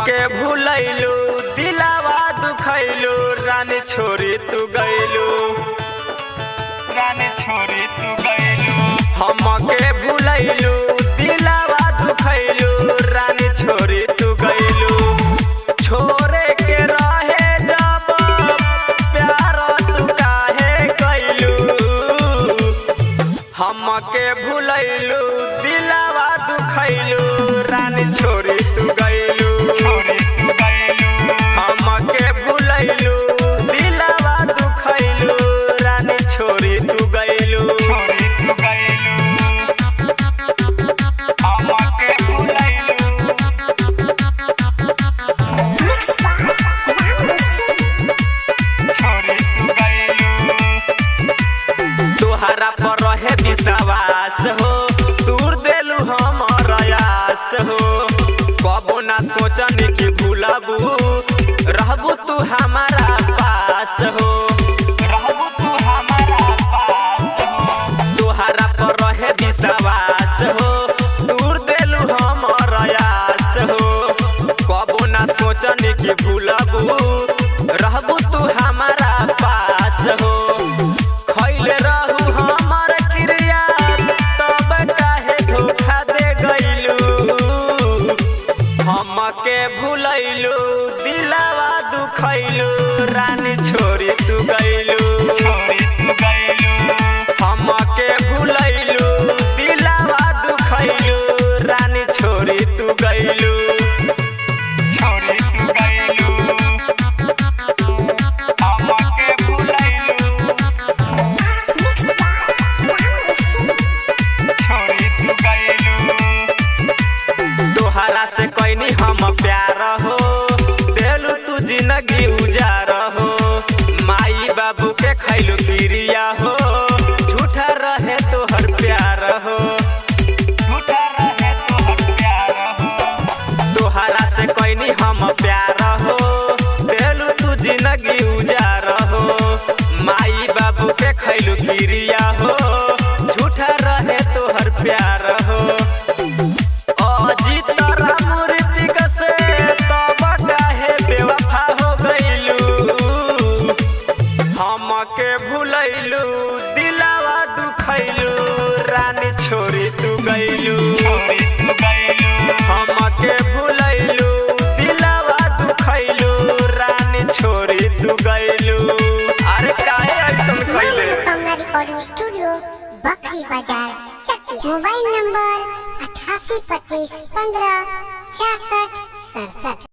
हमके भूलैलू दिलावा दुखैलू रानी छोरी तू गैलू हमके भूलैलू दिलावा दुखैलू रानी छोरी तू गैलू छोरे के रहे जब प्यार तू काहे कैलू हमके भूलैलू दिलावा दुखैलू रानी छोरी तू गैलू हमके भूलैलू दिलावा दुखैलू रानी छोरी तू गैलू तोहरा पर रहे विश्वास हो दूर देलू हमर आस हो कबो ना सोचनी कि भूलबू रहबू तू हमारा पास हो तोहरा पर रहे विश्वास हो दूर देलू हमर आस हो कबो ना सोचनी कि भूलबू रहबू तू हमारा पास हो खैले रहू हमर क्रिया तब काहे धोखा दे गइलू हमके भूलैलू दिलावा दुखैलू रानी छोरी तू गइलू हमके भूलैलू दिलावा दुखैलू रानी छोरी तू गइलू तोहरा से कैनी हम प्यार हो देलू तू जिंदगी उजार हो माई बाबू के खैलू क्रिया हो झूठा रहे तोहर प्यार हो तोहरा से कैनी हम प्यार हो देलू तू जिंदगी उजार हो माई बाबू के खैलू क्रिया हो झूठा रहे तोहर प्यार हो हमके भूलैलू दिलावा दुखैलू रानी छोरी तू गैलू हमके भूलैलू दिलावा दुखैलू रानी छोरी तू गैलू अरे काहे ऐसन कैले रिकॉर्डिंग स्टूडियो बकरी बाजार चक्की मोबाइल नंबर 8825156667।